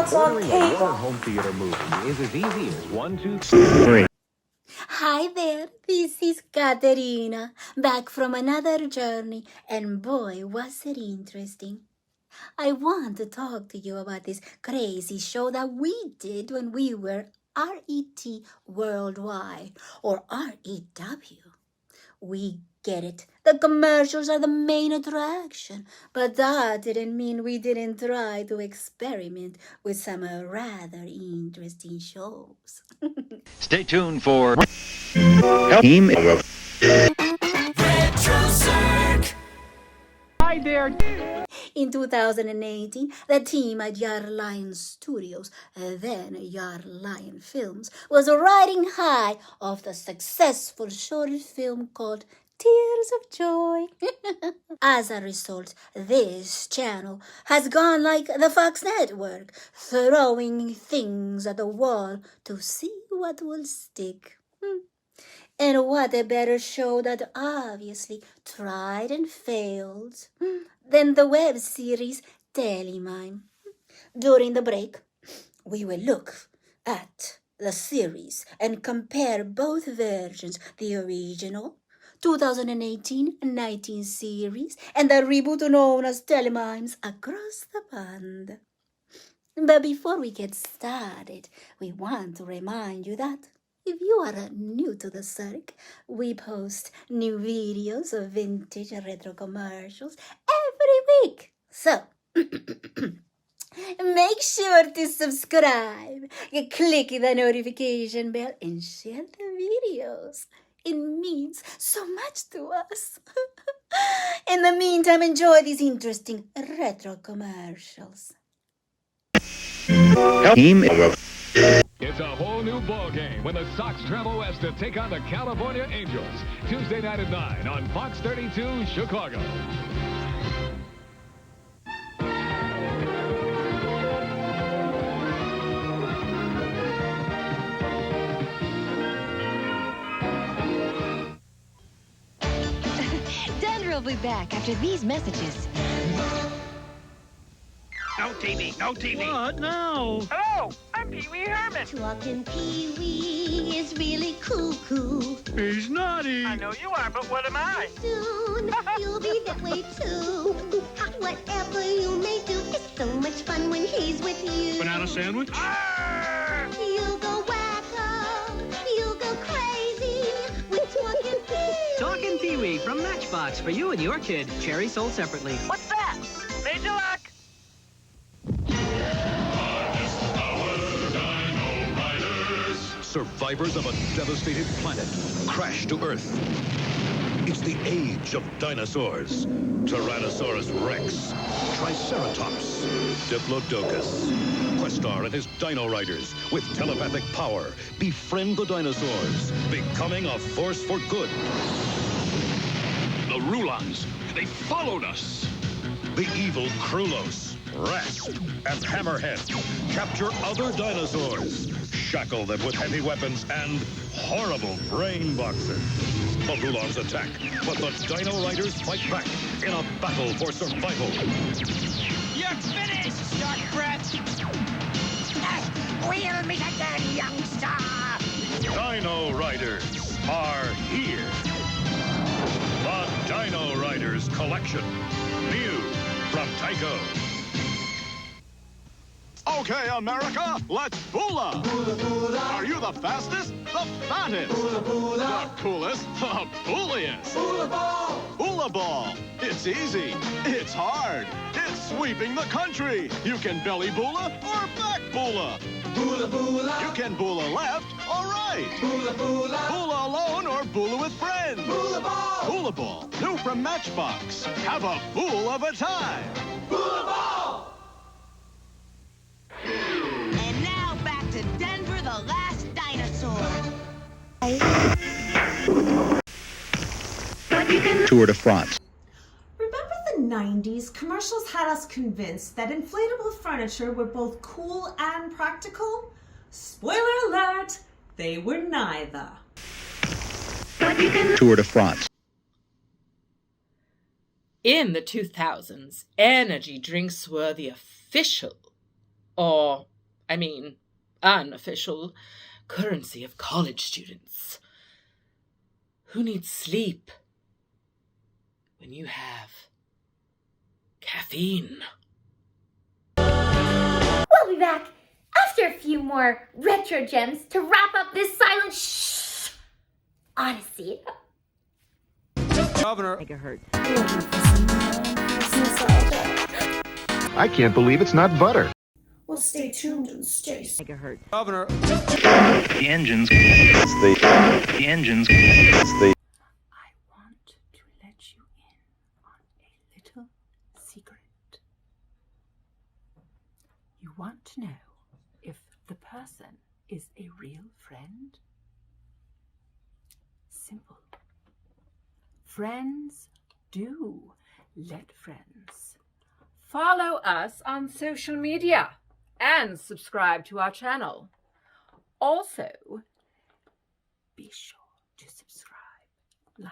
what's on Ordering a cable. Warner home theater movie is as easy as 1, 2, 3. Hi there, this is Katerina, back from another journey, and boy, was it interesting. I want to talk to you about this crazy show that we did when we were RET Worldwide, or REW. We get it. The commercials are the main attraction, but that didn't mean we didn't try to experiment with some rather interesting shows. Stay tuned for RETROcirq. Hi there. In 2018, the team at Yarnel Studios, then Yarnel Films, was riding high off the successful short film called Tears of Joy. As a result, this channel has gone like the Fox network, throwing things at the wall to see what will stick. And what a better show that obviously tried and failed than the web series Telehell. During the break, we will look at the series and compare both versions, the original 2018-19 series and the reboot known as Telemimes across the pond. But before we get started, we want to remind you that if you are new to the circ, we post new videos of vintage retro commercials every week. So, make sure to subscribe, click the notification bell, and share the videos. It means so much to us. In the meantime, enjoy these interesting retro commercials. It's a whole new ballgame when the Sox travel west to take on the California Angels. Tuesday night at 9 on Fox 32, Chicago. Denver will be back after these messages. No TV, no TV. What? No. Hello, I'm Pee-wee Herman. Talking Pee-wee is really cuckoo. He's naughty. I know you are, but what am I? Soon you'll be that way too. Whatever you may do, it's so much fun when he's with you. Banana sandwich? Arr! You'll go wacko, you'll go crazy with Talking Pee-wee. Talking Pee-wee from Matchbox for you and your kid. Cherry sold separately. What's that? Major Lock? Survivors of a devastated planet crash to Earth. It's the age of dinosaurs. Tyrannosaurus Rex, Triceratops, Diplodocus. Questar and his Dino Riders, with telepathic power, befriend the dinosaurs, becoming a force for good. The Rulons, they followed us. The evil Krulos, Rasp, and Hammerhead capture other dinosaurs, shackle them with heavy weapons and horrible brain boxes. The Rulons attack, but the Dino Riders fight back in a battle for survival. You're finished, Stark Breath! We'll meet again, youngster! Dino Riders are here. The Dino Riders Collection. New from Tyco. Okay, America, let's boola! Are you the fastest? The fattest? The coolest? The bulliest? Boola ball! It's easy. It's hard. It's sweeping the country. You can belly boola or back boola. You can boola left or right. Boola alone or boola with friends. Boola ball, new from Matchbox. Have a fool of a time. Boola ball! And now back to Denver, the last dinosaur. Tour de France. Remember the 90s? Commercials had us convinced that inflatable furniture were both cool and practical? Spoiler alert, they were neither. Tour de France. In the 2000s, energy drinks were the official, or I mean, unofficial currency of college students. Who needs sleep when you have caffeine? We'll be back after a few more retro gems to wrap up this silent odyssey. Governor. I can't believe it's not butter. Well, stay tuned and stay. Governor. The engines. The engines. The. I want to let you in on a little secret. You want to know if the person is a real friend? Simple. Friends do let friends. Follow us on social media and subscribe to our channel. Also, be sure to subscribe, like,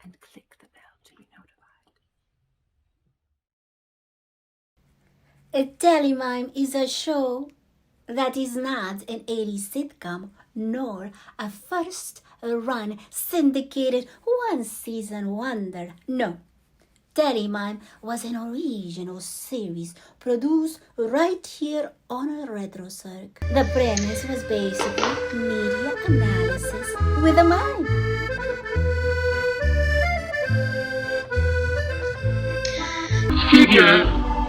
and click the bell to be notified. A Telehell is a show that is not an 80s sitcom nor a first-run syndicated one-season wonder. No. Telehell was an original series produced right here on RETROcirq. The premise was basically media analysis with a mime. Figure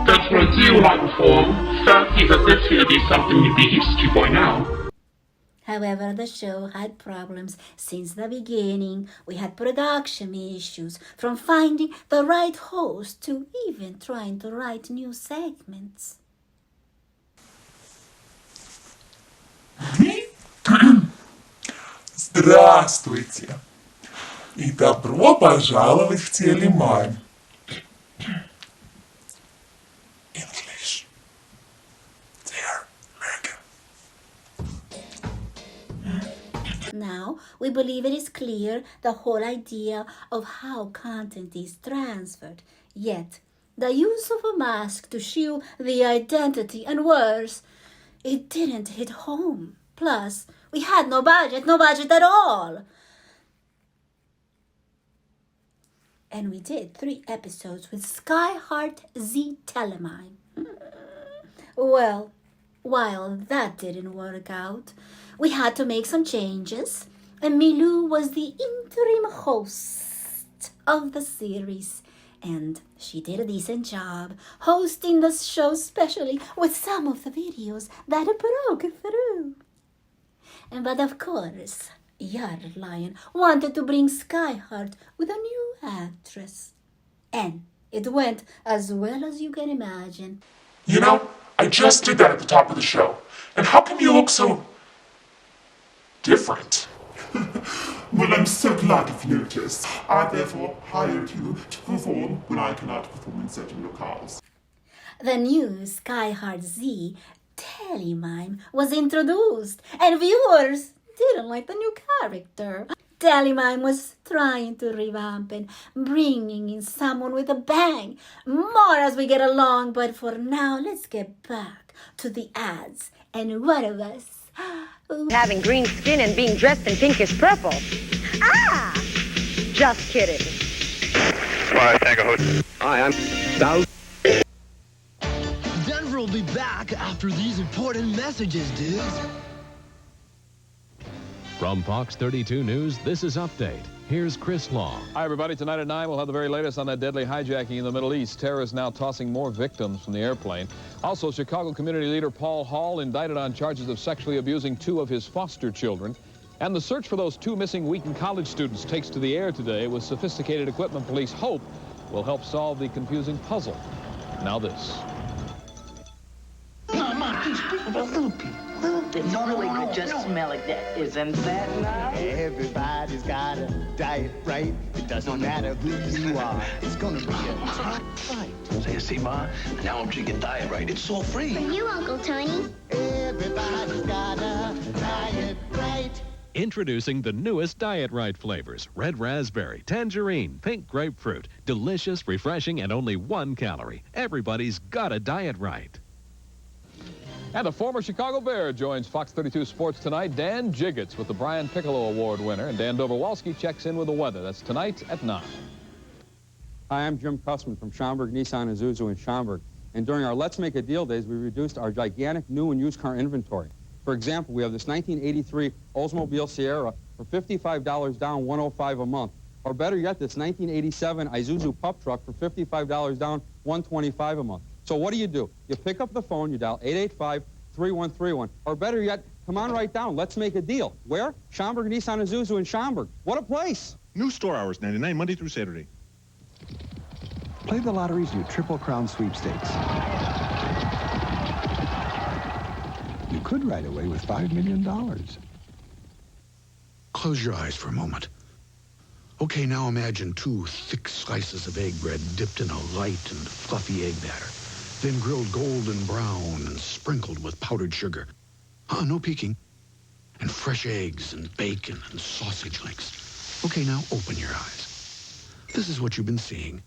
that for a duo like reform, 30s as if it'd be something you'd be used to by now. However, the show had problems since the beginning. We had production issues, from finding the right host to even trying to write new segments. Здравствуйте и добро пожаловать в Телемайм. English. Dear American. Now, we believe it is clear the whole idea of how content is transferred. Yet, the use of a mask to shield the identity, and worse, it didn't hit home. Plus, we had no budget at all. And we did 3 episodes with Skyheart Z Telemime. Well, while that didn't work out, we had to make some changes, and Milou was the interim host of the series, and she did a decent job hosting the show, especially with some of the videos that broke through. But of course, Yarnel wanted to bring Skyheart with a new actress. And it went as well as you can imagine. You know, I just did that at the top of the show. And how come you look so different? Well, I'm so glad you've noticed. I therefore hired you to perform when I cannot perform in certain locales. The new Skyheart Z Telehell was introduced, and viewers didn't like the new character. Telehell was trying to revamp and bringing in someone with a bang. More as we get along, but for now, let's get back to the ads. And one of us having green skin and being dressed in pinkish purple. Ah! Just kidding. Alright, thank you. Hi, I'm Dow. Denver will be back after these important messages, dudes. From Fox 32 News, this is Update. Here's Chris Long. Hi, everybody. Tonight at 9, we'll have the very latest on that deadly hijacking in the Middle East. Terrorists now tossing more victims from the airplane. Also, Chicago community leader Paul Hall indicted on charges of sexually abusing 2 of his foster children. And the search for those 2 missing Wheaton College students takes to the air today with sophisticated equipment police hope will help solve the confusing puzzle. Now this. Mama, these people are little people. It's really good just smelling that. Isn't that nice? Everybody's got a diet, right? It doesn't matter who you are. It's gonna be a top fight. So you see, Ma, now I'm drinking diet right. It's so free. For you, Uncle Tony. Everybody's got a diet, right? Introducing the newest Diet Right flavors. Red raspberry, tangerine, pink grapefruit. Delicious, refreshing, and only 1 calorie. Everybody's got a Diet Right. And the former Chicago Bear joins Fox 32 Sports tonight. Dan Jiggets with the Brian Piccolo Award winner. And Dan Dobrowolski checks in with the weather. That's tonight at 9. Hi, I'm Jim Cussman from Schaumburg Nissan Isuzu in Schaumburg. And during our Let's Make a Deal days, we reduced our gigantic new and used car inventory. For example, we have this 1983 Oldsmobile Sierra for $55 down, $105 a month. Or better yet, this 1987 Isuzu Pup Truck for $55 down, $125 a month. So what do? You pick up the phone, you dial 885-3131. Or better yet, come on right down. Let's make a deal. Where? Schaumburg Nissan Isuzu in Schaumburg. What a place! New store hours, 99, Monday through Saturday. Play the lottery's new Triple Crown sweepstakes. You could ride away with $5 million. Close your eyes for a moment. Okay, now imagine 2 thick slices of egg bread dipped in a light and fluffy egg batter, then grilled golden brown and sprinkled with powdered sugar. No peeking. And fresh eggs and bacon and sausage links. Okay, now open your eyes. This is what you've been seeing.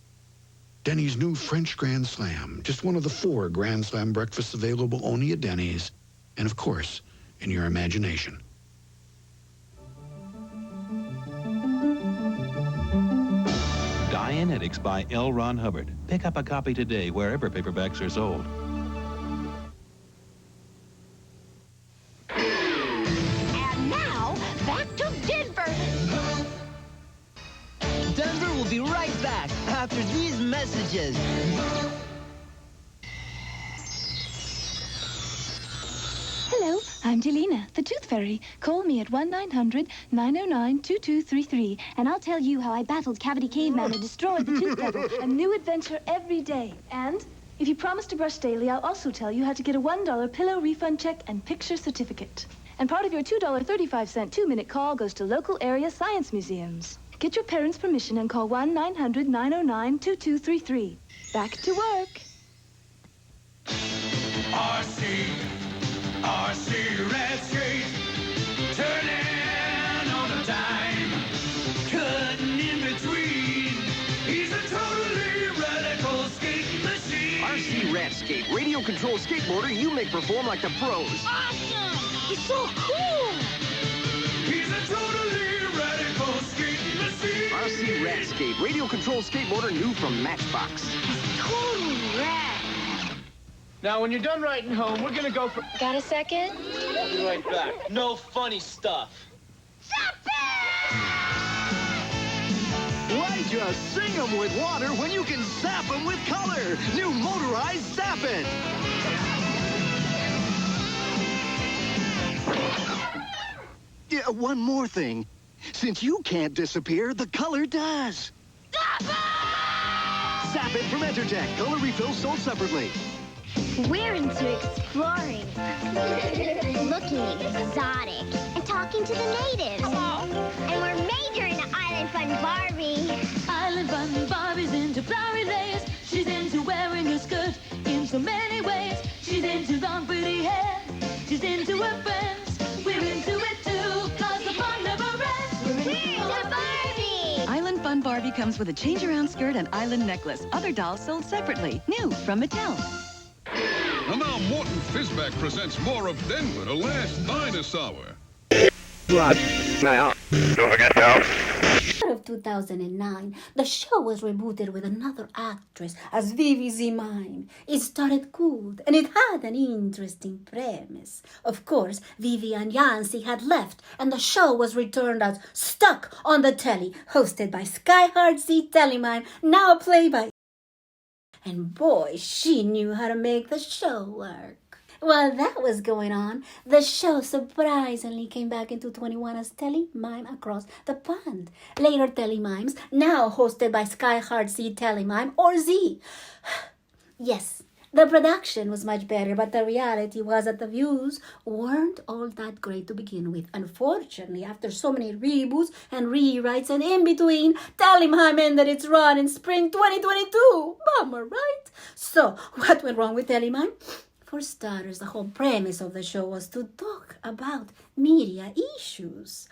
Denny's new French Grand Slam, just one of the 4 Grand Slam breakfasts available only at Denny's, and of course, in your imagination. Dianetics by L. Ron Hubbard. Pick up a copy today wherever paperbacks are sold. And now, back to Denver. Denver will be right back after these messages. Hello, I'm Jelena, the Tooth Fairy. Call me at 1-900-909-2233, and I'll tell you how I battled Cavity Caveman and destroyed the Tooth Devil. A new adventure every day. And if you promise to brush daily, I'll also tell you how to get a $1 pillow refund check and picture certificate. And part of your $2.35 2-minute call goes to local area science museums. Get your parents' permission and call 1-900-909-2233. Back to work. RC Red Street, turning on a dime, cutting in between. He's a totally radical skate machine. RC Radscape, radio control skateboarder you make perform like the pros. Awesome! He's so cool! He's a totally radical skate machine. RC Radscape, radio control skateboarder new from Matchbox. Totally rad. Now, when you're done writing home, we're gonna go for... Got a second? I'll be right back. No funny stuff. Why just sing them with water when you can zap them with color? New motorized Zap-It. Yeah, one more thing. Since you can't disappear, the color does. Zap-It from Entertech. Color refills sold separately. We're into exploring, looking exotic, and talking to the natives. And we're majoring in Island Fun Barbie. Island Fun Barbie's into flowery lace. She's into wearing a skirt in so many ways. She's into long pretty hair. She's into her friends. We're into it too, 'cause the fun never ends. We're into Barbie. Island Fun Barbie comes with a change-around skirt and island necklace. Other dolls sold separately. New from Mattel. And now Morton Fizback presents more of Denver, the last Dinosaur. Don't forget of 2009, the show was rebooted with another actress as Vivi zeMime. It started good, and it had an interesting premise. Of course, Vivi and Yancy had left, and the show was returned as Stuck on the Telly, hosted by Skyhard Z Telemime, now played by... And boy, she knew how to make the show work. While that was going on, the show surprisingly came back into 21 as Telemime Across the Pond. Later Telemimes, now hosted by Skyhard Z Telemime, or Z. Yes, the production was much better, but the reality was that the views weren't all that great to begin with. Unfortunately, after so many reboots and rewrites and in between, Telemime ended its run in spring 2022. Bummer, right? So, what went wrong with Telemime? For starters, the whole premise of the show was to talk about media issues.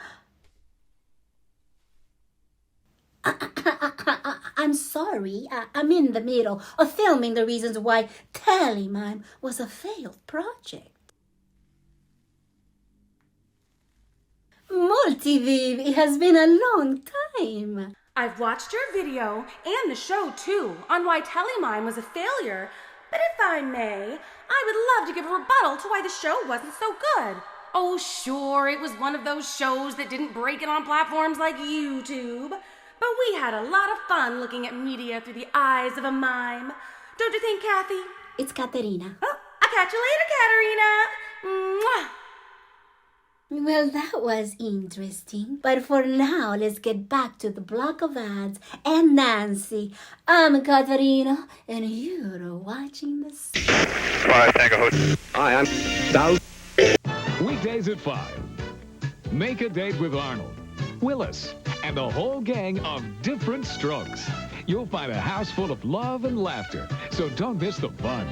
I'm sorry, I'm in the middle of filming the reasons why Telemime was a failed project. MultiViv, it has been a long time. I've watched your video and the show too on why Telehell was a failure. But if I may, I would love to give a rebuttal to why the show wasn't so good. Oh, sure, it was one of those shows that didn't break it on platforms like YouTube. But we had a lot of fun looking at media through the eyes of a mime. Don't you think, Kathy? It's Katerina. Oh, I'll catch you later, Katerina. Mwah. Well, that was interesting. But for now, let's get back to the block of ads and Nancy. I'm Katerina, and you're watching the... Hi, I'm South. Weekdays at 5. Make a date with Arnold, Willis, and the whole gang of different strokes. You'll find a house full of love and laughter, so don't miss the fun.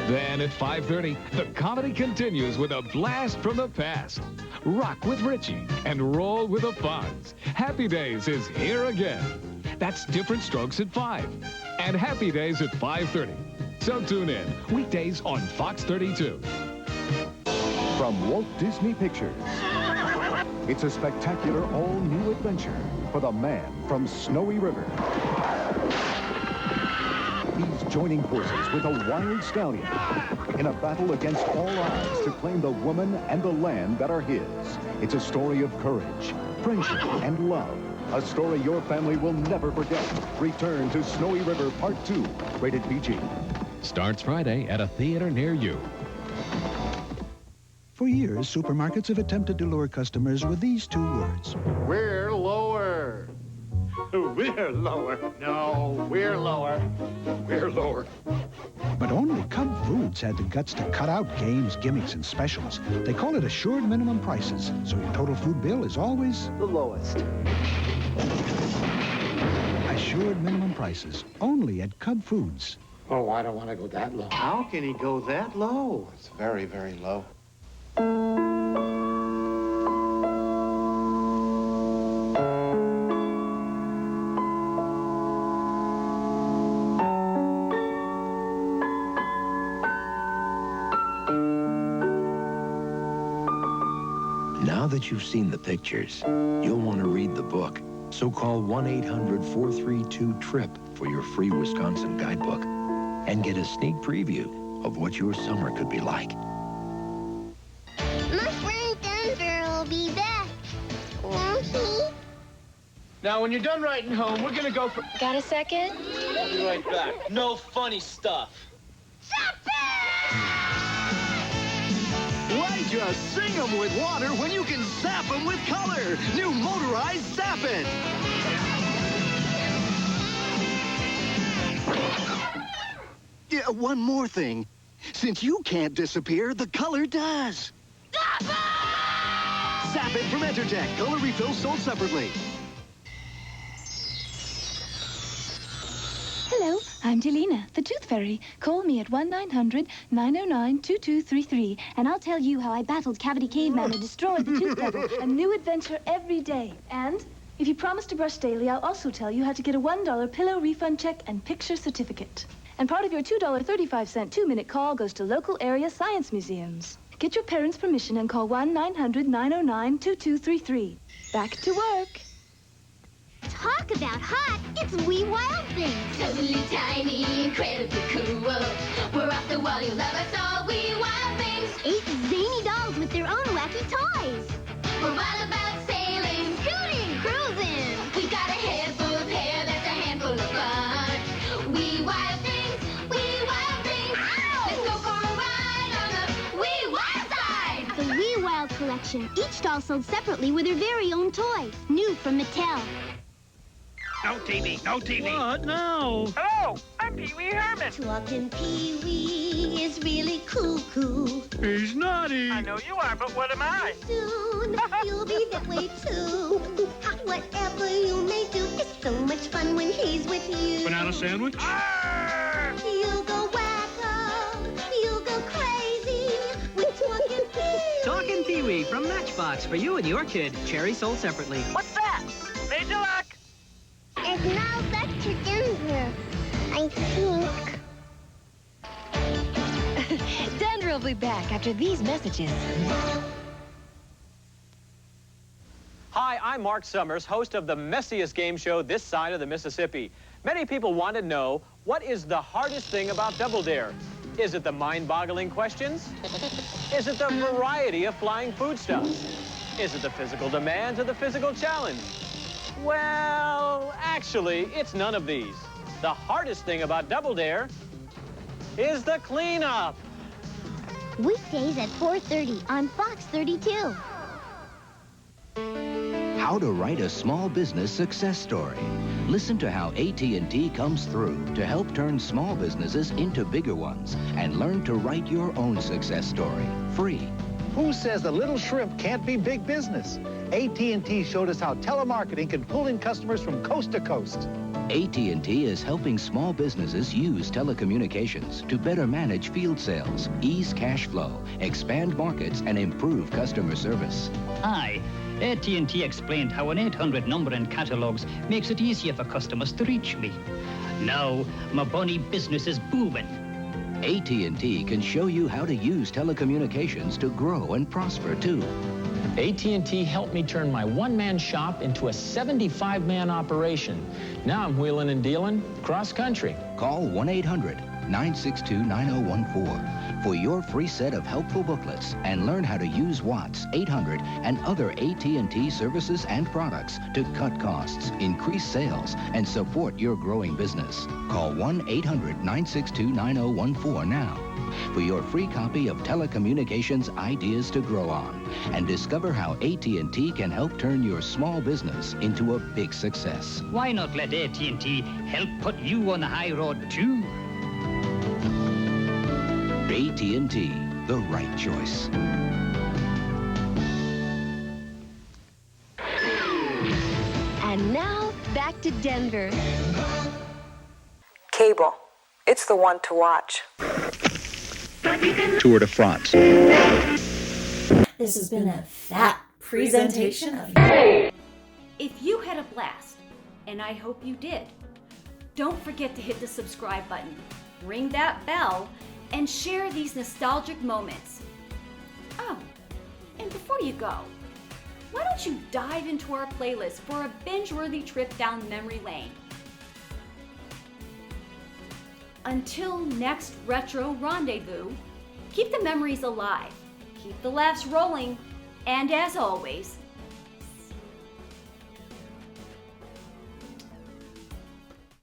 Then at 5:30, the comedy continues with a blast from the past. Rock with Richie and roll with the Fonz. Happy Days is here again. That's Different Strokes at 5 and Happy Days at 5:30. So tune in weekdays on Fox 32. From Walt Disney Pictures, it's a spectacular all-new adventure for the man from Snowy River. He's joining forces with a wild stallion in a battle against all odds to claim the woman and the land that are his. It's a story of courage, friendship, and love. A story your family will never forget. Return to Snowy River Part 2, rated PG. Starts Friday at a theater near you. For years, supermarkets have attempted to lure customers with these 2 words. We're lower. We're lower. No, we're lower. We're lower. But only Cub Foods had the guts to cut out games, gimmicks, and specials. They call it assured minimum prices, so your total food bill is always The lowest. assured minimum prices, only at Cub Foods. Oh, I don't want to go that low. How can he go that low? It's very, very low. Now that you've seen the pictures, you'll want to read the book. So call 1-800-432-TRIP for your free Wisconsin guidebook and get a sneak preview of what your summer could be like. My friend Denver will be back, won't he? Now, when you're done writing home, we're gonna go for... Got a second? I'll be right back. No funny stuff. Why just sing them with water when you can zap them with color? New motorized Zap It! Yeah, one more thing. Since you can't disappear, the color does. Zap It from Entertech. Color refills sold separately. Hello, I'm Delina, the Tooth Fairy. Call me at 1-900-909-2233, and I'll tell you how I battled Cavity Caveman and destroyed the Tooth Devil. A new adventure every day. And if you promise to brush daily, I'll also tell you how to get a $1 pillow refund check and picture certificate. And part of your $2.35 2-minute call goes to local area science museums. Get your parents' permission and call 1-900-909-2233. Back to work. Talk about hot, it's Wee Wild Things. Totally tiny, incredibly cool. We're off the wall, you'll love us all, Wee Wild Things. 8 zany dolls with their own wacky toys. We're all about sailing, Scooting, cruising. we've got a head full of hair, that's a handful of fun. Wee Wild Things, Wee Wild Things. Let's go for a ride on the Wee Wild side. The Wee Wild collection, each doll sold separately with their very own toy. New from Mattel. No TV, no TV. What? No. Hello, I'm Pee-wee Herman. Talking Pee-wee is really cuckoo. He's naughty. I know you are, but what am I? Soon you'll be that way too. Whatever you may do, it's so much fun when he's with you. Banana sandwich? You'll go wacko, you'll go crazy with Talking Pee-wee. Talking Pee-wee from Matchbox for you and your kid. Cherry sold separately. What's that? Major luck. And now back to Denver, I think. Denver will be back after these messages. Hi, I'm Mark Summers, host of the messiest game show this side of the Mississippi. Many people want to know, what is the hardest thing about Double Dare? Is it the mind-boggling questions? Is it the variety of flying foodstuffs? Is it the physical demands or the physical challenge? Well, actually, it's none of these. The hardest thing about Double Dare is the cleanup. Weekdays at 4:30 on Fox 32. How to write a small business success story. Listen to how AT&T comes through to help turn small businesses into bigger ones and learn to write your own success story, free. Who says a little shrimp can't be big business? AT&T showed us how telemarketing can pull in customers from coast to coast. AT&T is helping small businesses use telecommunications to better manage field sales, ease cash flow, expand markets, and improve customer service. Hi. AT&T explained how an 800 number in catalogs makes it easier for customers to reach me. Now, my bunny business is booming. AT&T can show you how to use telecommunications to grow and prosper, too. AT&T helped me turn my one-man shop into a 75-man operation. Now I'm wheeling and dealing cross-country. Call 1-800-962-9014 for your free set of helpful booklets and learn how to use Watts, 800, and other AT&T services and products to cut costs, increase sales, and support your growing business. Call 1-800-962-9014 now for your free copy of Telecommunications Ideas to Grow On and discover how AT&T can help turn your small business into a big success. Why not let AT&T help put you on the high road, too? AT&T, the right choice. And now, back to Denver. Cable. It's the one to watch. Tour de France. This has been a fat presentation of... If you had a blast, and I hope you did, don't forget to hit the subscribe button, ring that bell, and share these nostalgic moments. Oh, and before you go, why don't you dive into our playlist for a binge-worthy trip down memory lane? Until next retro rendezvous, keep the memories alive, keep the laughs rolling, and as always,